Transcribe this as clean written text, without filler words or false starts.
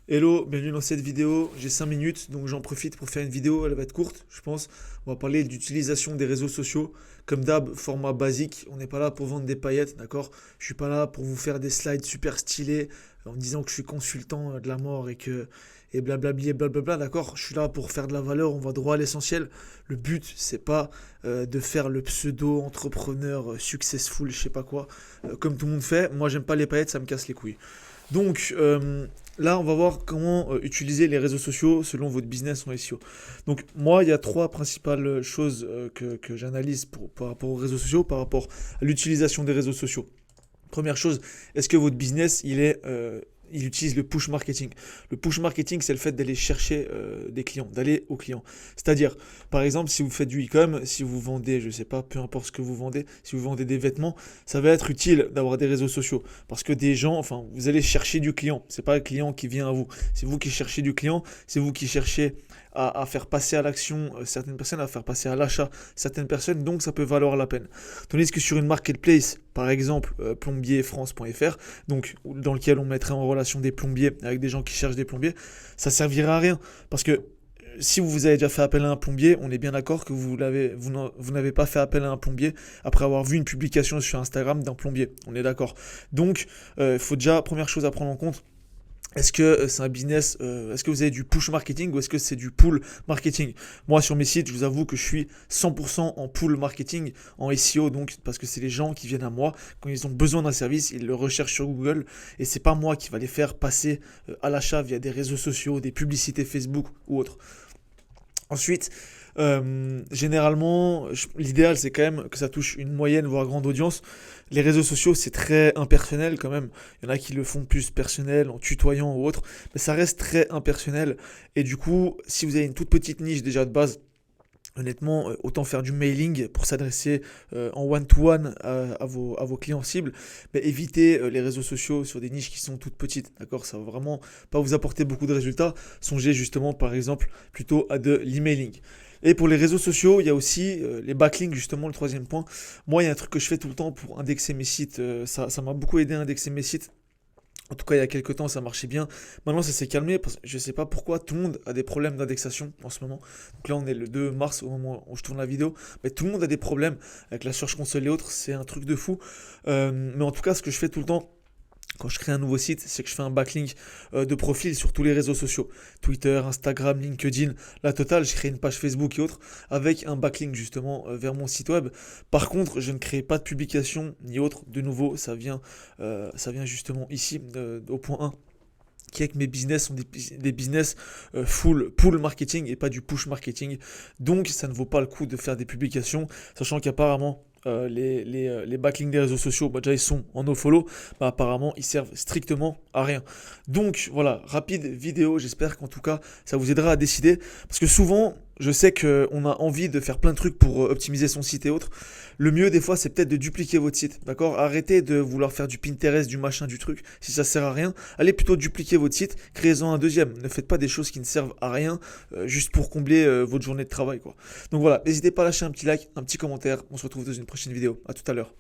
Hello, bienvenue dans cette vidéo. J'ai 5 minutes, donc j'en profite pour faire une vidéo. Elle va être courte, je pense. On va parler d'utilisation des réseaux sociaux. Comme d'hab, format basique. On n'est pas là pour vendre des paillettes, d'accord? Je suis pas là pour vous faire des slides super stylés en me disant que je suis consultant de la mort et blablabli et blablabla, d'accord? Je suis là pour faire de la valeur. On va droit à l'essentiel. Le but, c'est pas de faire le pseudo-entrepreneur successful, je sais pas quoi, comme tout le monde fait. Moi, j'aime pas les paillettes, ça me casse les couilles. Donc là, on va voir comment utiliser les réseaux sociaux selon votre business en SEO. Donc moi, il y a trois principales choses que j'analyse par rapport aux réseaux sociaux, par rapport à l'utilisation des réseaux sociaux. Première chose, est-ce que votre business, il utilise le push marketing? Le push marketing, c'est le fait d'aller chercher des clients, d'aller aux clients. C'est-à-dire, par exemple, si vous faites du e-com, si vous vendez, je ne sais pas, peu importe ce que vous vendez, si vous vendez des vêtements, ça va être utile d'avoir des réseaux sociaux. Parce que des gens, enfin, vous allez chercher du client. C'est pas le client qui vient à vous. C'est vous qui cherchez du client. C'est vous qui cherchez à faire passer à l'action certaines personnes, à faire passer à l'achat certaines personnes. Donc, ça peut valoir la peine. Tandis que sur une marketplace, par exemple plombierfrance.fr, donc dans lequel on mettrait en relation des plombiers avec des gens qui cherchent des plombiers, ça servira à rien. Parce que si vous avez déjà fait appel à un plombier, on est bien d'accord que vous n'avez pas fait appel à un plombier après avoir vu une publication sur Instagram d'un plombier. On est d'accord. Donc, il faut déjà, première chose à prendre en compte, est-ce que c'est un business, est-ce que vous avez du push marketing ou est-ce que c'est du pull marketing? Moi, sur mes sites, je vous avoue que je suis 100% en pull marketing, en SEO, donc parce que c'est les gens qui viennent à moi quand ils ont besoin d'un service, ils le recherchent sur Google et c'est pas moi qui va les faire passer à l'achat via des réseaux sociaux, des publicités Facebook ou autres. Ensuite, généralement, l'idéal c'est quand même que ça touche une moyenne voire grande audience. Les réseaux sociaux c'est très impersonnel quand même. Il y en a qui le font plus personnel en tutoyant ou autre, mais ça reste très impersonnel. Et du coup, si vous avez une toute petite niche déjà de base, honnêtement, autant faire du mailing pour s'adresser en one-to-one à vos clients cibles, mais évitez les réseaux sociaux sur des niches qui sont toutes petites, d'accord? Ça va vraiment pas vous apporter beaucoup de résultats. Songez justement, par exemple, plutôt à de l'emailing. Et pour les réseaux sociaux, il y a aussi les backlinks, justement, le troisième point. Moi, il y a un truc que je fais tout le temps pour indexer mes sites. Ça m'a beaucoup aidé à indexer mes sites. En tout cas, il y a quelques temps, ça marchait bien. Maintenant, ça s'est calmé parce que je ne sais pas pourquoi tout le monde a des problèmes d'indexation en ce moment. Donc là, on est le 2 mars au moment où je tourne la vidéo. Mais tout le monde a des problèmes avec la Search Console et autres. C'est un truc de fou. Mais en tout cas, ce que je fais tout le temps, quand je crée un nouveau site, c'est que je fais un backlink de profil sur tous les réseaux sociaux. Twitter, Instagram, LinkedIn, la totale. Je crée une page Facebook et autres avec un backlink justement vers mon site web. Par contre, je ne crée pas de publication ni autre. De nouveau, ça vient justement ici au point 1 qui est que mes business sont des business full pull marketing et pas du push marketing. Donc ça ne vaut pas le coup de faire des publications, sachant qu'apparemment les backlinks des réseaux sociaux, bah, déjà ils sont en nofollow, bah, apparemment ils servent strictement à rien. Donc voilà, rapide vidéo, j'espère qu'en tout cas ça vous aidera à décider, parce que souvent je sais qu'on a envie de faire plein de trucs pour optimiser son site et autres. Le mieux des fois c'est peut-être de dupliquer votre site, d'accord? Arrêtez de vouloir faire du Pinterest, du machin, du truc, si ça sert à rien. Allez plutôt dupliquer votre site, créez-en un deuxième. Ne faites pas des choses qui ne servent à rien juste pour combler votre journée de travail, quoi. Donc voilà, n'hésitez pas à lâcher un petit like, un petit commentaire. On se retrouve dans une prochaine vidéo. À tout à l'heure.